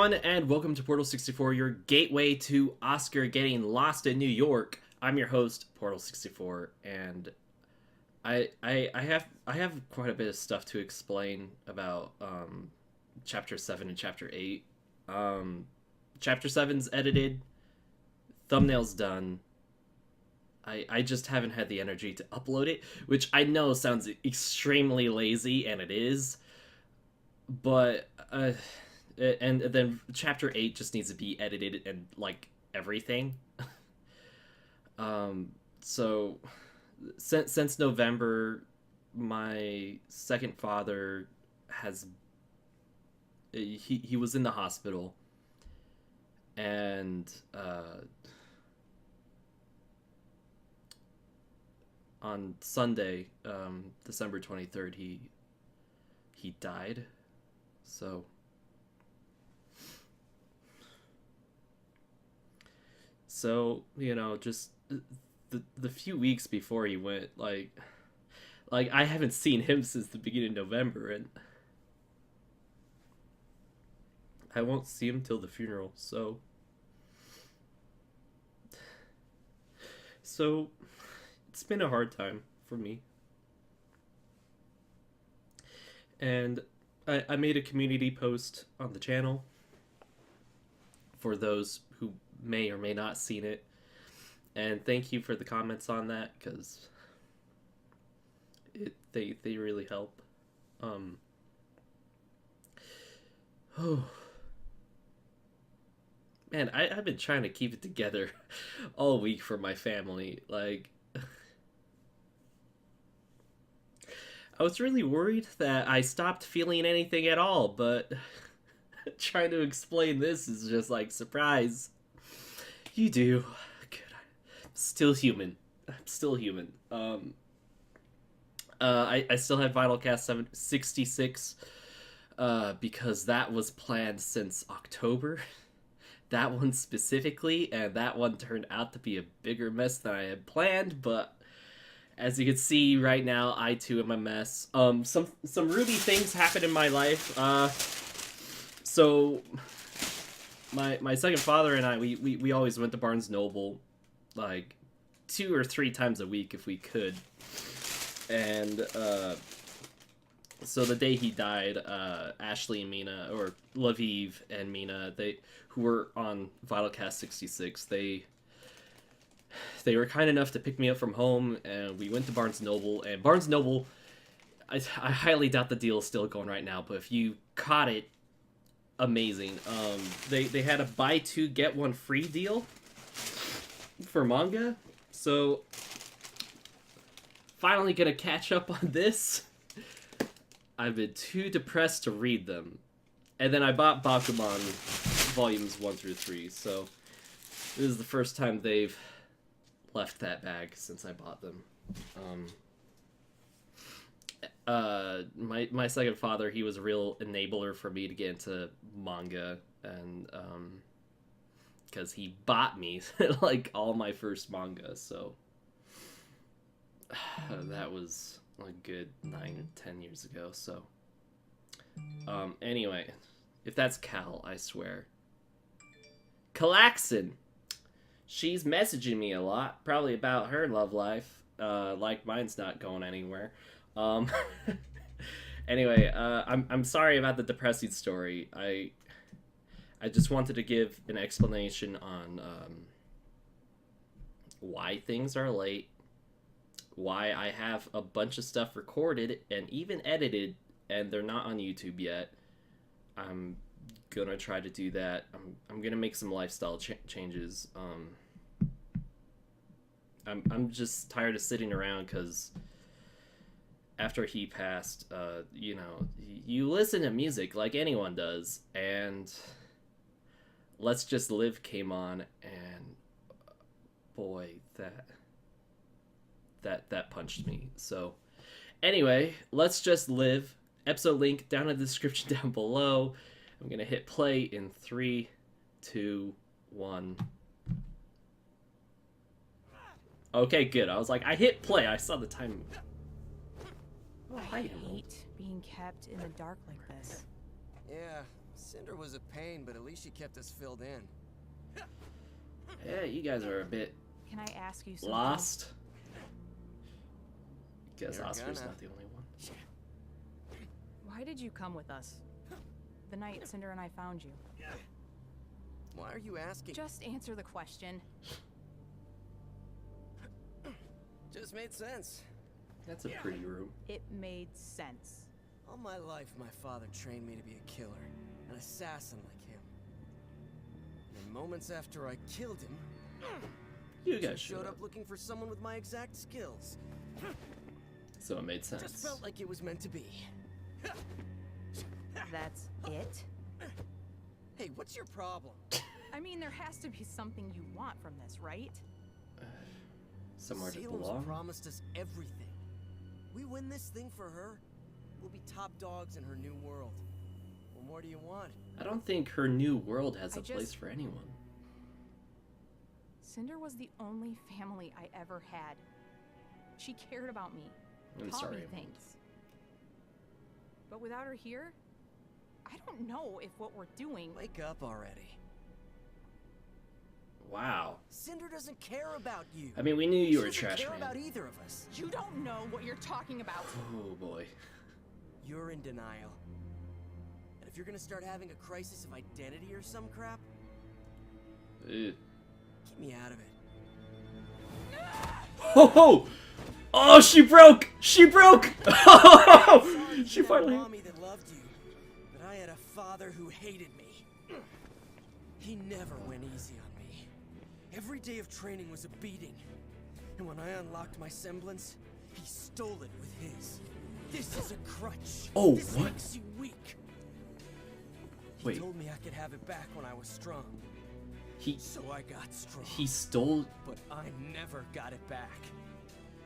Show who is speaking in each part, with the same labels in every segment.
Speaker 1: everyone, and welcome to Portal 64, your gateway to Oscar getting lost in New York. I'm your host, Portal 64, and I have quite a bit of stuff to explain about Chapter 7 and Chapter 8. Chapter 7's edited, thumbnail's done. I just haven't had the energy to upload it, which I know sounds extremely lazy, and it is, but and then Chapter 8 just needs to be edited and like everything. So since November, my second father has he was in the hospital, and on Sunday, December 23rd, he died. So you know, just the few weeks before he went, like I haven't seen him since the beginning of November, and I won't see him till the funeral. So it's been a hard time for me, and I made a community post on the channel for those who may or may not seen it, and thank you for the comments on that, because they really help. Oh man, I've been trying to keep it together all week for my family. Like, I was really worried that I stopped feeling anything at all, but trying to explain this is just like, surprise. You do. Good. I'm still human. I'm still human. I still had Vitalcast 766 because that was planned since October. That one specifically, and that one turned out to be a bigger mess than I had planned, but as you can see right now, I too am a mess. Some RWBY things happened in my life. So my second father and I, we always went to Barnes Noble like 2 or 3 times a week if we could. And so the day he died, Ashley and Mina, or Laviv and Mina, who were on Vitalcast 66, they were kind enough to pick me up from home, and we went to Barnes Noble. And Barnes Noble, I highly doubt the deal is still going right now, but if you caught it, amazing. They had a buy 2 get 1 free deal for manga, so finally gonna catch up on this. I've been too depressed to read them, and then I bought Bakuman volumes 1 through 3, so this is the first time they've left that bag since I bought them. My second father, he was a real enabler for me to get into manga, and because he bought me like all my first manga, so that was a good 9-10 years ago. So anyway, if that's Cal, I swear. Calaxin, she's messaging me a lot, probably about her love life, like mine's not going anywhere. Anyway, I'm sorry about the depressing story. I just wanted to give an explanation on why things are late, why I have a bunch of stuff recorded and even edited, and they're not on YouTube yet. I'm gonna try to do that. I'm gonna make some lifestyle changes. I'm just tired of sitting around, because after he passed, you know, you listen to music like anyone does, and Let's Just Live came on, and boy, that punched me. So anyway, Let's Just Live, episode link down in the description down below. I'm gonna hit play in 3, 2, 1. Okay, good. I was like, I hit play. I saw the time.
Speaker 2: Oh, I hate being kept in the dark like this.
Speaker 3: Yeah,
Speaker 2: Cinder was a pain, but at least she kept us filled in.
Speaker 1: Yeah, you guys are a bit
Speaker 3: Can I ask you something?
Speaker 1: lost. Guess
Speaker 2: You're
Speaker 1: Oscar's
Speaker 2: gonna.
Speaker 1: not the only one.
Speaker 3: Why did you come with us? The night Cinder and I found you.
Speaker 2: Why are you asking?
Speaker 3: Just answer the question.
Speaker 2: Just made sense.
Speaker 1: That's a pretty room.
Speaker 3: It made sense.
Speaker 2: All my life, my father trained me to be a killer, an assassin like him. And then moments after I killed him,
Speaker 1: You guys
Speaker 2: showed up looking for someone with my exact skills.
Speaker 1: So it made sense.
Speaker 2: Just felt like it was meant to be.
Speaker 3: That's it?
Speaker 2: Hey, what's your problem?
Speaker 3: I mean, there has to be something you want from this, right?
Speaker 1: Somewhere to
Speaker 2: Salem's
Speaker 1: belong.
Speaker 2: promised us everything. We win this thing for her, we'll be top dogs in her new world. What more do you want?
Speaker 1: I don't think her new world has
Speaker 3: I
Speaker 1: a place
Speaker 3: just-
Speaker 1: for anyone.
Speaker 3: Cinder was the only family I ever had. She cared about me,
Speaker 1: I'm
Speaker 3: taught
Speaker 1: sorry.
Speaker 3: me things. But without her here, I don't know if what we're doing...
Speaker 2: Wake up already.
Speaker 1: Wow.
Speaker 2: Cinder doesn't care about you.
Speaker 1: I mean, we knew you were a
Speaker 2: She
Speaker 1: trash
Speaker 2: doesn't care
Speaker 1: man.
Speaker 2: about either of us.
Speaker 3: You don't know what you're talking about.
Speaker 1: Oh boy.
Speaker 2: You're in denial. And if you're gonna start having a crisis of identity or some crap,
Speaker 1: Ew.
Speaker 2: get me out of it.
Speaker 1: Ho ho! Oh, she broke! She broke!
Speaker 2: Sorry
Speaker 1: She
Speaker 2: you had a
Speaker 1: finally.
Speaker 2: mommy that loved you, but I had a father who hated me. He never went easy on me. Every day of training was a beating. And when I unlocked my semblance, he stole it with his. This is a crutch.
Speaker 1: Oh,
Speaker 2: this
Speaker 1: what?
Speaker 2: makes you weak. He
Speaker 1: Wait.
Speaker 2: told me I could have it back when I was strong.
Speaker 1: He
Speaker 2: So I got strong.
Speaker 1: stole.
Speaker 2: But I never got it back.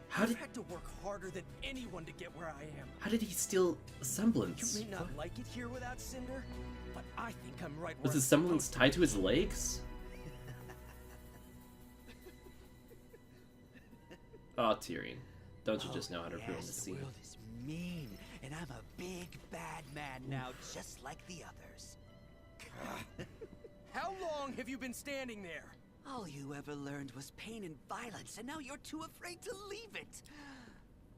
Speaker 1: How
Speaker 2: I've
Speaker 1: did
Speaker 2: had to work harder than anyone to get where I am.
Speaker 1: how did he steal a semblance?
Speaker 2: You may not like it here without Cinder, but I think I'm right where
Speaker 1: Was his
Speaker 2: I'm
Speaker 1: semblance
Speaker 2: supposed
Speaker 1: tied to his legs? Oh, Tyrion. Don't you just know how to ruin the
Speaker 4: The
Speaker 1: scene?
Speaker 4: world is mean, and I'm a big bad man now, just like the others.
Speaker 2: be. How long have you been standing there?
Speaker 4: All you ever learned was pain and violence, and now you're too afraid to leave it.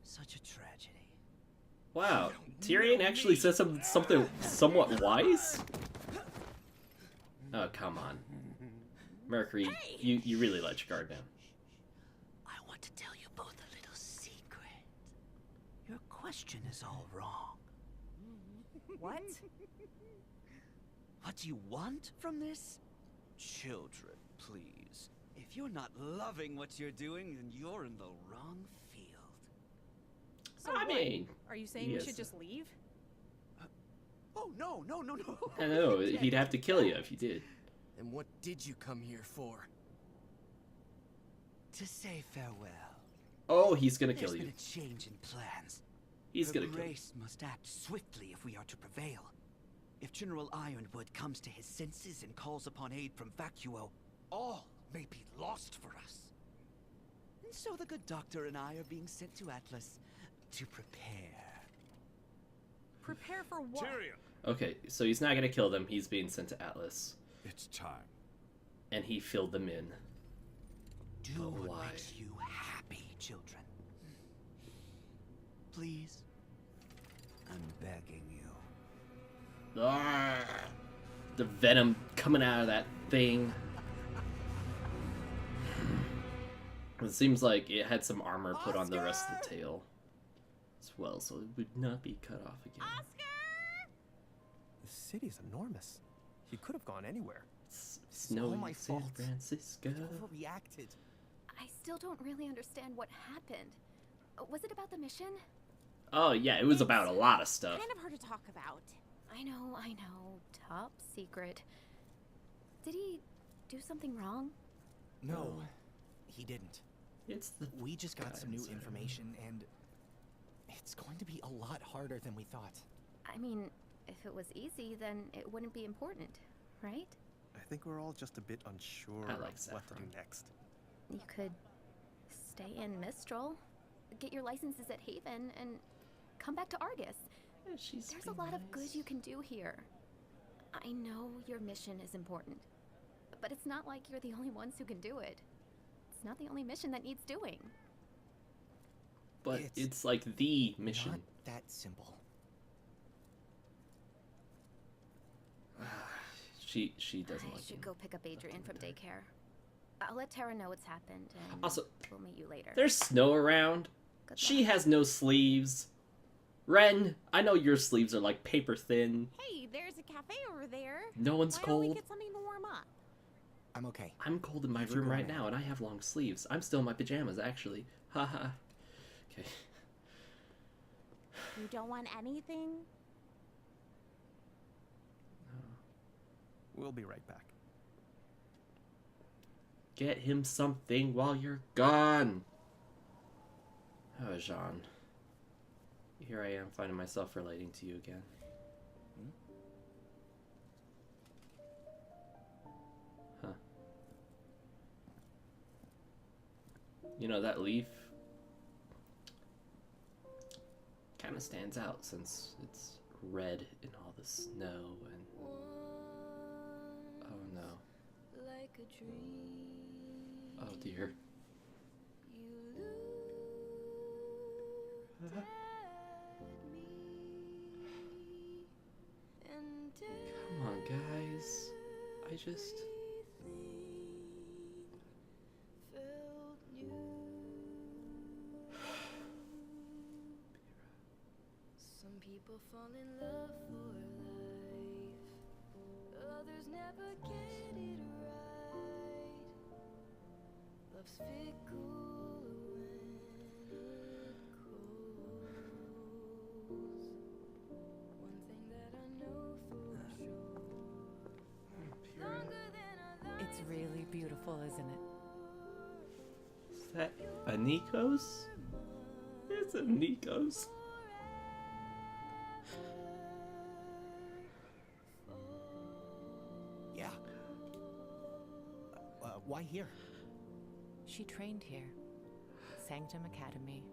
Speaker 4: Such a tragedy.
Speaker 1: Wow,
Speaker 2: You don't
Speaker 1: Tyrion
Speaker 2: know
Speaker 1: actually
Speaker 2: me.
Speaker 1: says something somewhat wise. Oh, come on, Mercury, you really let your guard down.
Speaker 4: I want to tell you both a little secret. Your question is all wrong.
Speaker 3: What?
Speaker 4: What do you want from this? Children, please. If you're not loving what you're doing, then you're in the wrong field.
Speaker 3: So
Speaker 1: I
Speaker 3: what?
Speaker 1: mean,
Speaker 3: Are you saying we
Speaker 1: yes.
Speaker 3: should just leave?
Speaker 4: Oh, no.
Speaker 1: I know he'd have to kill you if you did.
Speaker 2: And what did you come here for?
Speaker 4: To say farewell.
Speaker 1: Oh, he's gonna
Speaker 4: There's
Speaker 1: kill
Speaker 4: been
Speaker 1: you.
Speaker 4: a change in plans.
Speaker 1: He's
Speaker 4: Her
Speaker 1: gonna kill you.
Speaker 4: Grace must act swiftly if we are to prevail. If General Ironwood comes to his senses and calls upon aid from Vacuo, all may be lost for us. And so the good doctor and I are being sent to Atlas to prepare.
Speaker 3: Prepare for what?
Speaker 5: Tyrion,
Speaker 1: Okay, so he's not gonna kill them. He's being sent to Atlas,
Speaker 5: it's time.
Speaker 1: and he filled them in.
Speaker 4: Do
Speaker 1: But
Speaker 4: what
Speaker 1: why?
Speaker 4: makes you happy, children. Please. I'm begging you.
Speaker 1: Ah, the venom coming out of that thing. It seems like it had some armor put on the rest of the tail as well, so it would not be cut off again.
Speaker 6: The city's enormous. He could have gone anywhere.
Speaker 1: It's
Speaker 6: It's all
Speaker 1: snowy
Speaker 6: my
Speaker 1: San
Speaker 6: fault.
Speaker 1: Francisco.
Speaker 6: Overreacted.
Speaker 7: I still don't really understand what happened. Was it about the mission?
Speaker 1: Oh yeah, it was about a lot of stuff.
Speaker 7: Kind of hard to talk about. I know. Top secret. Did he do something wrong?
Speaker 6: No, he didn't.
Speaker 1: It's the
Speaker 6: We just got some new
Speaker 1: guys, I don't know.
Speaker 6: information, and it's going to be a lot harder than we thought.
Speaker 7: I mean, if it was easy, then it wouldn't be important, right?
Speaker 8: I think we're all just a bit unsure
Speaker 1: I like
Speaker 8: of what to do
Speaker 1: Saffron.
Speaker 8: next.
Speaker 7: You could stay in Mistral, get your licenses at Haven, and come back to Argus.
Speaker 1: Yeah, she's
Speaker 7: There's a
Speaker 1: being
Speaker 7: lot of good
Speaker 1: nice.
Speaker 7: you can do here. I know your mission is important, but it's not like you're the only ones who can do it. It's not the only mission that needs doing.
Speaker 1: But it's like the mission.
Speaker 6: Not that simple.
Speaker 1: She doesn't
Speaker 7: I
Speaker 1: like
Speaker 7: should
Speaker 1: him.
Speaker 7: go pick up Adrian from daycare. I'll let Tara know what's happened, and
Speaker 1: Also,
Speaker 7: we'll meet you later.
Speaker 1: there's snow around.
Speaker 7: Good
Speaker 1: She
Speaker 7: luck.
Speaker 1: has no sleeves. Ren, I know your sleeves are like paper thin.
Speaker 3: Hey, there's a cafe over there.
Speaker 1: No one's
Speaker 3: Why don't we
Speaker 1: cold.
Speaker 3: get something to warm up?
Speaker 6: I'm okay.
Speaker 1: I'm cold in my
Speaker 6: You
Speaker 1: room
Speaker 6: go
Speaker 1: right
Speaker 6: ahead.
Speaker 1: now, and I have long sleeves. I'm still in my pajamas, actually. Haha. Okay.
Speaker 3: You don't want anything?
Speaker 8: We'll be right back.
Speaker 1: Get him something while you're gone. Oh, Jean. Here I am, finding myself relating to you again. Huh. You know, that leaf kind of stands out since it's red in all the snow and... Oh no.
Speaker 5: Like a dream,
Speaker 1: Oh dear.
Speaker 5: you looked at me, and
Speaker 1: Come on, guys. I just...
Speaker 5: everything felt new. Some people fall in love for life, others never get it right. Love's fickle when it goes. One thing that I know for sure, longer than our
Speaker 9: It's really beautiful, isn't it?
Speaker 1: Is that a Nikos? It's a Nikos.
Speaker 6: Yeah. Why here?
Speaker 9: She trained here. Sanctum Academy.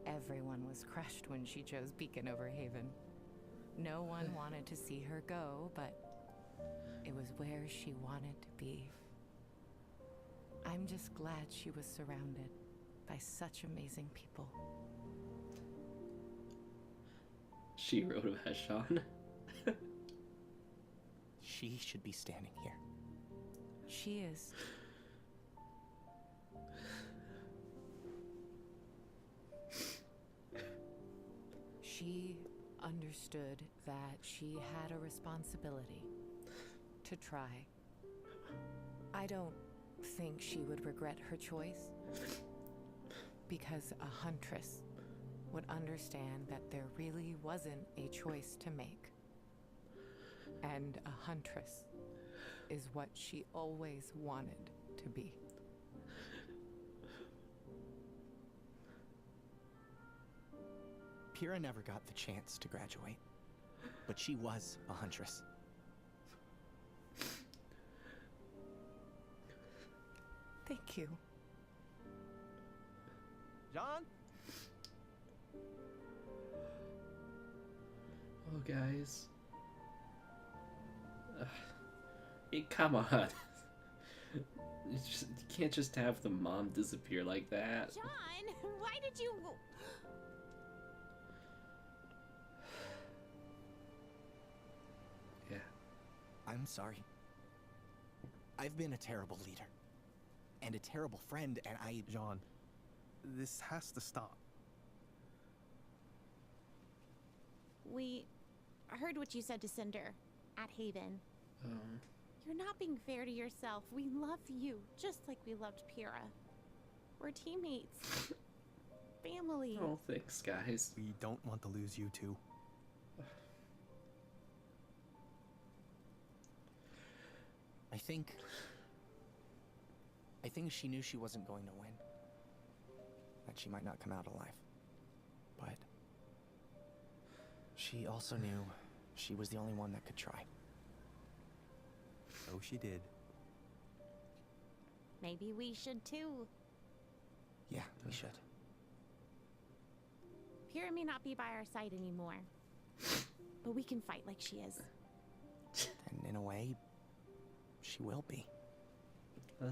Speaker 9: Everyone was crushed when she chose Beacon over Haven. No one wanted to see her go, but it was where she wanted to be. I'm just glad she was surrounded by such amazing people.
Speaker 1: She wrote about Sean.
Speaker 6: She should be standing here.
Speaker 9: She is. She understood that she had a responsibility to try. I don't think she would regret her choice, because a huntress would understand that there really wasn't a choice to make. And a huntress is what she always wanted to be.
Speaker 6: Pyrrha never got the chance to graduate, but she was a huntress.
Speaker 9: Thank you.
Speaker 6: John?
Speaker 1: Oh, guys. Come on. You can't just have the mom disappear like that.
Speaker 3: John, why did you...
Speaker 1: Yeah.
Speaker 6: I'm sorry. I've been a terrible leader. And a terrible friend, and I...
Speaker 8: John, this has to stop.
Speaker 3: We heard what you said to Cinder at Haven. You're not being fair to yourself. We love you, just like we loved Pyrrha. We're teammates. Family.
Speaker 1: Oh, thanks, guys.
Speaker 8: We don't want to lose you too.
Speaker 6: I think she knew she wasn't going to win. That she might not come out alive. But she also knew she was the only one that could try.
Speaker 8: So she did.
Speaker 3: Maybe we should too.
Speaker 6: Yeah, we should.
Speaker 3: Pyrrha may not be by our side anymore, but we can fight like she is.
Speaker 6: And in a way, she will be.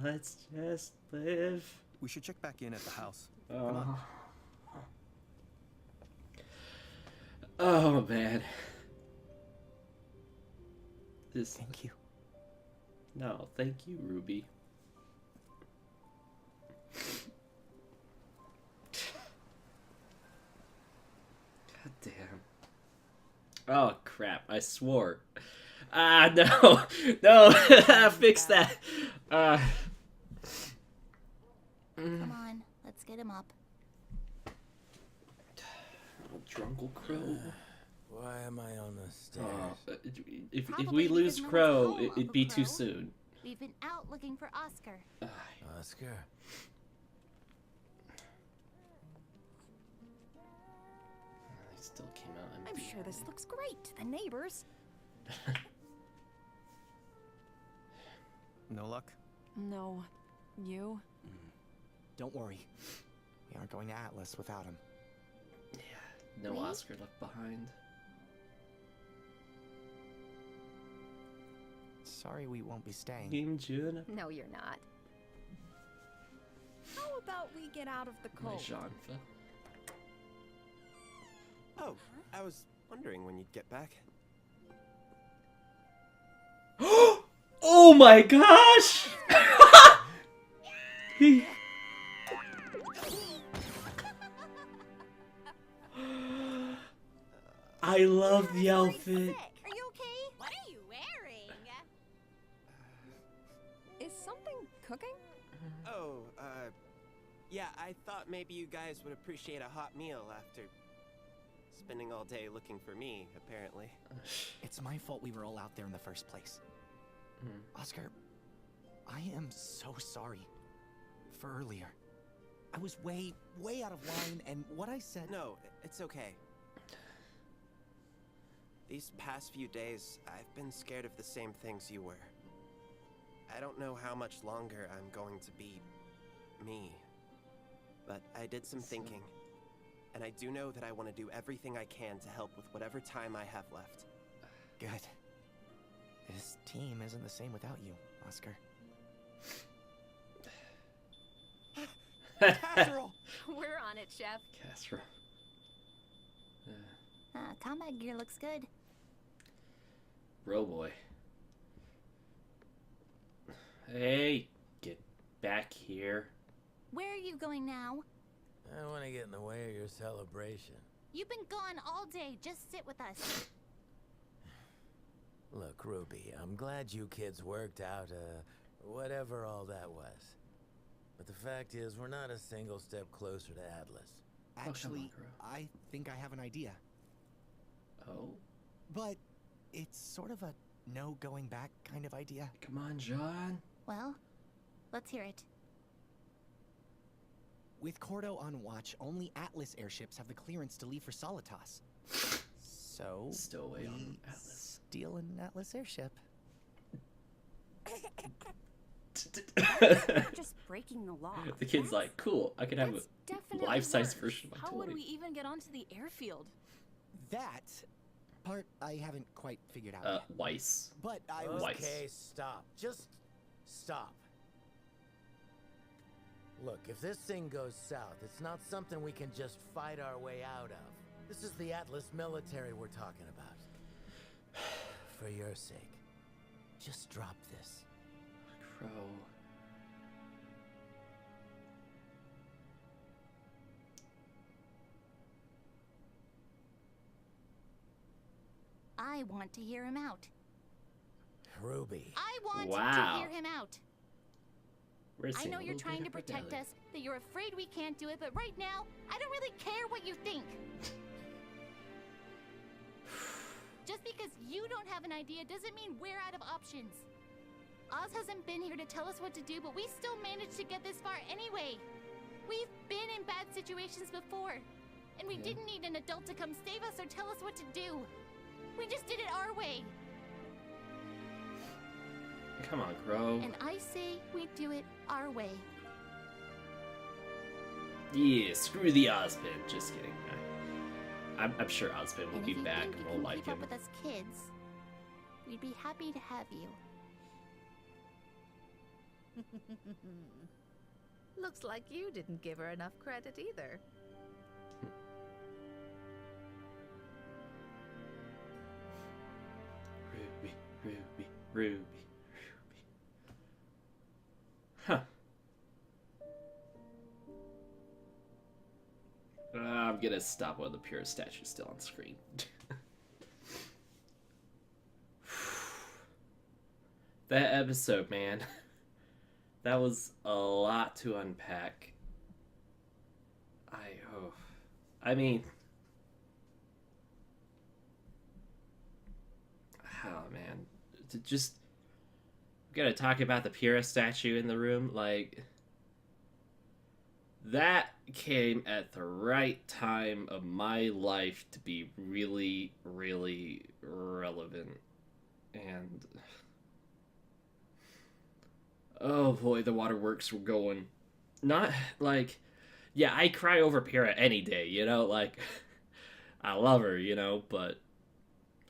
Speaker 1: Let's just live.
Speaker 8: We should check back in at the house.
Speaker 1: Oh.
Speaker 8: Come on.
Speaker 1: Oh man. This.
Speaker 6: Thank you.
Speaker 1: No, thank you, Ruby. God damn. Oh crap! I swore. Ah no, no! Fix that.
Speaker 3: Come on, let's get him up.
Speaker 1: Drunkle Crow.
Speaker 2: Why am I on the stairs?
Speaker 1: If
Speaker 3: Probably
Speaker 1: we lose
Speaker 3: because no one's
Speaker 1: Crow,
Speaker 3: home,
Speaker 1: it'd be
Speaker 3: Uncle
Speaker 1: too
Speaker 3: Crow.
Speaker 1: soon.
Speaker 3: We've been out looking for Oscar.
Speaker 2: Oscar?
Speaker 1: They still came out.
Speaker 7: I'm sure this looks great to the neighbors.
Speaker 8: No luck?
Speaker 5: No. You?
Speaker 6: Don't worry. We aren't going to Atlas without him.
Speaker 1: Yeah, no
Speaker 3: Wait.
Speaker 1: Oscar left behind.
Speaker 6: Sorry we won't be staying.
Speaker 1: Game June.
Speaker 7: No, you're not. How about we get out of the
Speaker 1: My
Speaker 7: cold?
Speaker 1: Jean-Fa.
Speaker 10: Oh, I was wondering when you'd get back.
Speaker 1: Oh my gosh! He- I love the outfit.
Speaker 3: Are you okay? What are you wearing?
Speaker 5: Is something cooking?
Speaker 10: Oh, yeah, I thought maybe you guys would appreciate a hot meal after spending all day looking for me, apparently.
Speaker 6: It's my fault we were all out there in the first place. Oscar, I am so sorry for earlier. I was way out of line, and what I said...
Speaker 10: No, it's okay. These past few days, I've been scared of the same things you were. I don't know how much longer I'm going to be me. But I did some thinking, and I do know that I want to do everything I can to help with whatever time I have left.
Speaker 6: Good. This team isn't the same without you, Oscar.
Speaker 10: Casserole!
Speaker 7: We're on it, Chef.
Speaker 1: Casserole.
Speaker 3: Combat gear looks good.
Speaker 1: Bro boy. Hey, get back here.
Speaker 3: Where are you going now?
Speaker 2: I don't want to get in the way of your celebration.
Speaker 3: You've been gone all day. Just sit with us.
Speaker 2: Look, Ruby, I'm glad you kids worked out, whatever all that was. But the fact is, we're not a single step closer to Atlas.
Speaker 6: Actually,
Speaker 1: Crow.
Speaker 6: I think I have an idea.
Speaker 1: Oh,
Speaker 6: But it's sort of a no going back kind of idea.
Speaker 1: come on, John.
Speaker 3: Well, let's hear it.
Speaker 6: With Cordo on watch, only Atlas airships have the clearance to leave for Solitas. So,
Speaker 1: Stowaway on
Speaker 6: we
Speaker 1: Atlas.
Speaker 6: steal an Atlas airship.
Speaker 7: Just breaking the law.
Speaker 1: The kid's like, cool, I could have
Speaker 5: That's
Speaker 1: a
Speaker 5: definitely
Speaker 1: life-size
Speaker 5: worse.
Speaker 1: version of my
Speaker 5: How would
Speaker 1: toy.
Speaker 5: we even get onto the airfield?
Speaker 6: That part I haven't quite figured out yet.
Speaker 1: Weiss.
Speaker 6: But I was...
Speaker 1: Weiss.
Speaker 2: Okay, stop. Just stop. Look, if this thing goes south, it's not something we can just fight our way out of. This is the Atlas military we're talking about. For your sake, just drop this.
Speaker 1: Crow.
Speaker 3: I want to hear him out.
Speaker 2: Ruby.
Speaker 3: I want
Speaker 1: Wow.
Speaker 3: to hear him out.
Speaker 1: We're
Speaker 3: I
Speaker 1: seeing
Speaker 3: know
Speaker 1: a
Speaker 3: you're
Speaker 1: little
Speaker 3: trying
Speaker 1: bit
Speaker 3: to
Speaker 1: of
Speaker 3: protect
Speaker 1: rebellion.
Speaker 3: us, that you're afraid we can't do it, but right now, I don't really care what you think. Just because you don't have an idea doesn't mean we're out of options. Oz hasn't been here to tell us what to do, but we still managed to get this far anyway. We've been in bad situations before, and we didn't need an adult to come save us or tell us what to do. We just did it our way.
Speaker 1: Come on, Crow.
Speaker 3: And I say we do it our way.
Speaker 1: Yeah, screw the Ozpin. Just kidding. I'm sure Ozpin will
Speaker 3: And
Speaker 1: be
Speaker 3: if you
Speaker 1: back
Speaker 3: think
Speaker 1: and
Speaker 3: you
Speaker 1: we'll
Speaker 3: can
Speaker 1: like
Speaker 3: keep
Speaker 1: him.
Speaker 3: up with us kids, We'd be happy to have you.
Speaker 11: Looks like you didn't give her enough credit either.
Speaker 1: Ruby, Ruby, Ruby, Ruby. Huh. I'm gonna stop while the Pyrrha statue's still on screen. That episode, man. That was a lot to unpack. I mean, oh man, just we gotta talk about the Pyrrha statue in the room. Like, that came at the right time of my life to be really, really relevant. And oh boy, the waterworks were going. Not like, yeah, I cry over Pyrrha any day, you know, like, I love her, you know, but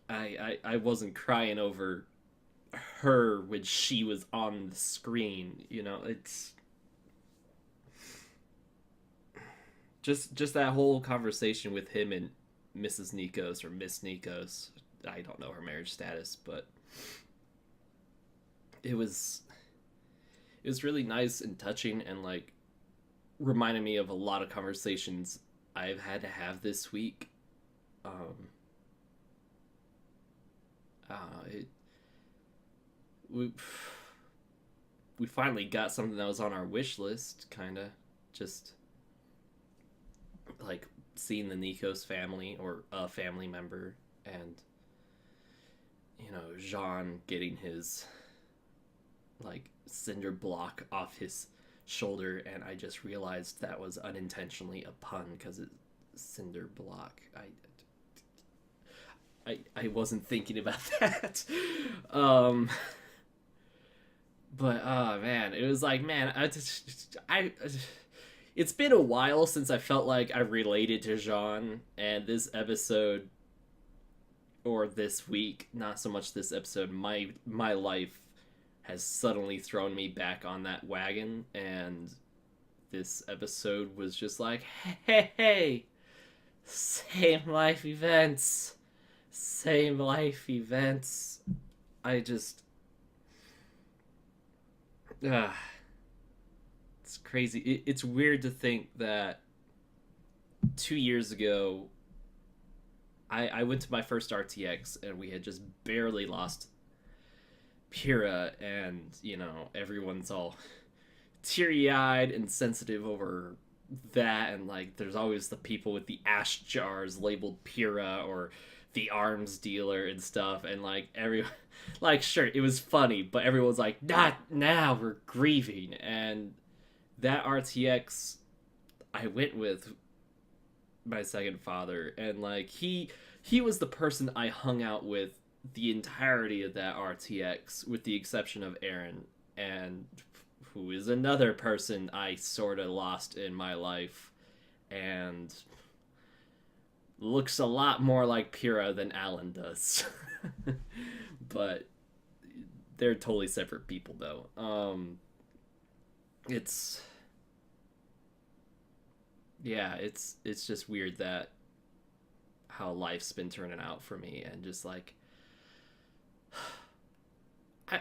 Speaker 1: I wasn't crying over her when she was on the screen, you know. It's just that whole conversation with him and Mrs. Nikos, or Miss Nikos. I don't know her marriage status, but it was really nice and touching, and like reminded me of a lot of conversations I've had to have this week. We finally got something that was on our wish list, kind of just like seeing the Nikos family, or a family member, and you know, Jean getting his like cinder block off his shoulder, and I just realized that was unintentionally a pun because it's cinder block. I wasn't thinking about that. But oh man, it was like, man, it's been a while since I felt like I related to Jean, and this episode, or this week, not so much this episode, my life has suddenly thrown me back on that wagon, and this episode was just like, hey, same life events. I just, it's crazy. It's weird to think that 2 years ago, I went to my first RTX, and we had just barely lost Pyrrha, and, you know, everyone's all teary-eyed and sensitive over that, and, like, there's always the people with the ash jars labeled Pyrrha, or the arms dealer and stuff, and, like, like, sure, it was funny, but everyone's like, not now, we're grieving. And that RTX I went with my second father, and, like, he was the person I hung out with the entirety of that RTX, with the exception of Aaron, and who is another person I sort of lost in my life, and looks a lot more like Pyrrha than Alan does. But they're totally separate people, though. It's just weird that how life's been turning out for me, and just like,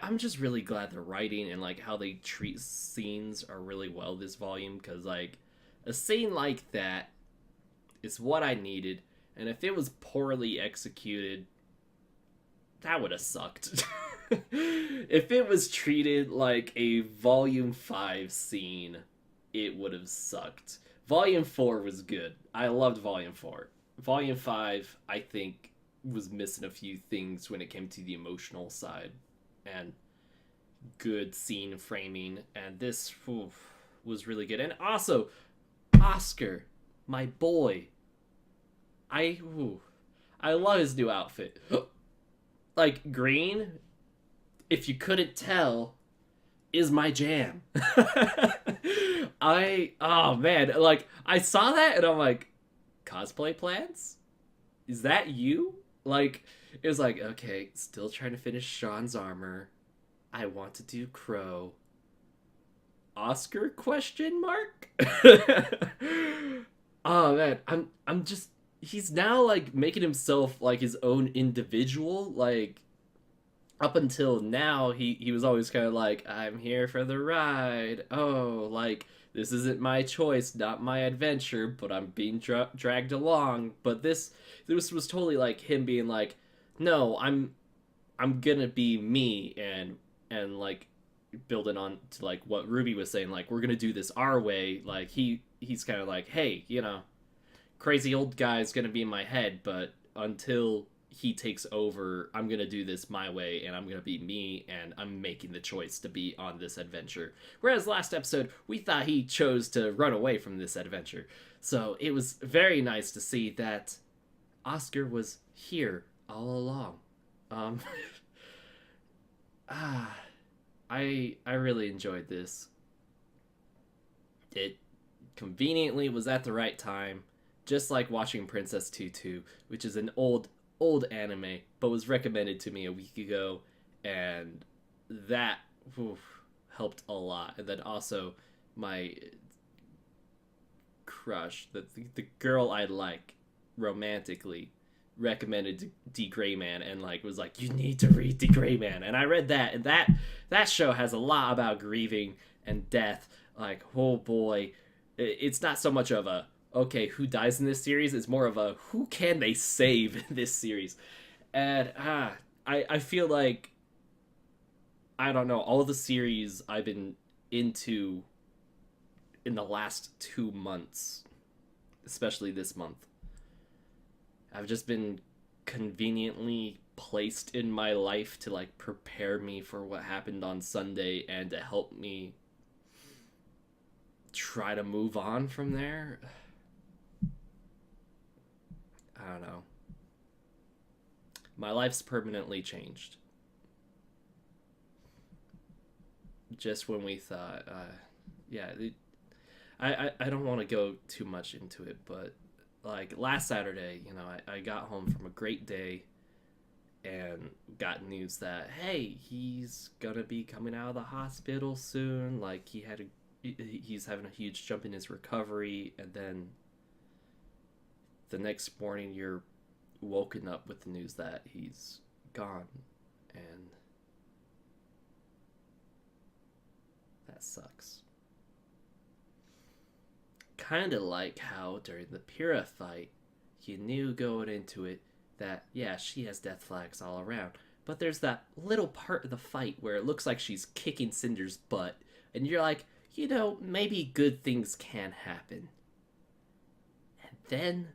Speaker 1: I'm just really glad the writing and like how they treat scenes are really well this volume, because like a scene like that is what I needed, and if it was poorly executed, that would have sucked. If it was treated like a Volume 5 scene, it would have sucked. Volume 4 was good. I loved Volume 4. Volume 5, I think, was missing a few things when it came to the emotional side and good scene framing, and this was really good. And also, Oscar, my boy, I love his new outfit. Like, green, if you couldn't tell, is my jam. Oh man, like, I saw that and I'm like, cosplay plans? Is that you? Like, it was like, okay, still trying to finish Sean's armor. I want to do Crow. Oscar question mark? Oh man, I'm just, he's now like making himself like his own individual. Like, up until now, he was always kind of like, I'm here for the ride. Oh, like, this isn't my choice, not my adventure, but I'm being dragged along. But this was totally like him being like, no, I'm gonna be me, and like building on to like what Ruby was saying, like, we're gonna do this our way. Like, he's kind of like, hey, you know, crazy old guy's gonna be in my head, but until he takes over, I'm gonna do this my way, and I'm gonna be me, and I'm making the choice to be on this adventure. Whereas last episode, we thought he chose to run away from this adventure. So it was very nice to see that Oscar was here all along. I really enjoyed this. It conveniently was at the right time, just like watching Princess Tutu, which is an old anime, but was recommended to me a week ago, and that helped a lot. And then also my crush, the girl I like romantically, recommended D. Gray Man, and like was like, you need to read D. Gray Man, and I read that, and that show has a lot about grieving and death. Like, oh boy, it's not so much of a, okay, who dies in this series? It's more of a, who can they save in this series? And I feel like, I don't know, all the series I've been into in the last 2 months, especially this month, I've just been conveniently placed in my life to like prepare me for what happened on Sunday and to help me try to move on from there. I don't know. My life's permanently changed. Just when we thought, I don't want to go too much into it, but like last Saturday, you know, I got home from a great day and got news that, hey, he's gonna be coming out of the hospital soon. Like, he's having a huge jump in his recovery, and then the next morning you're woken up with the news that he's gone, and that sucks. Kind of like how during the Pyrrha fight, you knew going into it that, yeah, she has death flags all around, but there's that little part of the fight where it looks like she's kicking Cinder's butt, and you're like, you know, maybe good things can happen. And then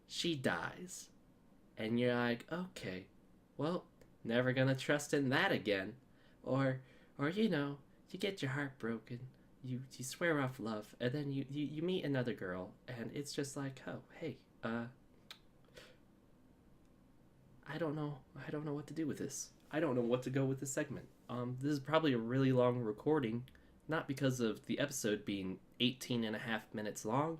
Speaker 1: she dies. And you're like, okay, well, never gonna trust in that again. Or you know, you get your heart broken, you swear off love, and then you meet another girl, and it's just like, oh, hey, I don't know what to do with this. I don't know what to go with this segment. This is probably a really long recording, not because of the episode being 18 and a half minutes long,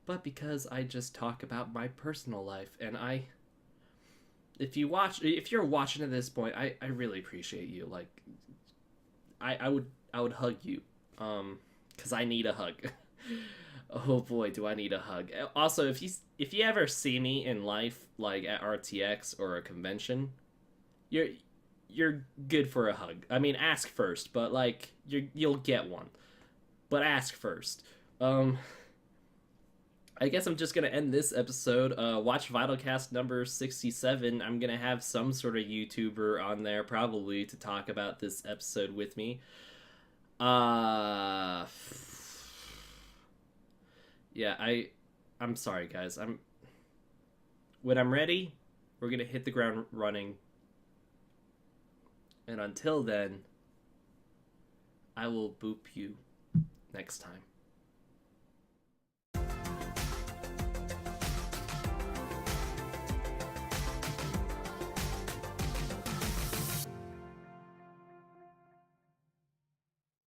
Speaker 1: but because I just talk about my personal life, and if you're watching at this point, I really appreciate you. Like, I would hug you, because I need a hug. Oh boy, do I need a hug. Also, if you ever see me in life, like at RTX or a convention, you're good for a hug. I mean, ask first, but like you'll get one. But ask first. I guess I'm just gonna end this episode. Watch Vitalcast number 67. I'm gonna have some sort of YouTuber on there probably to talk about this episode with me. Yeah, I'm sorry guys. When I'm ready, we're gonna hit the ground running. And until then, I will boop you next time.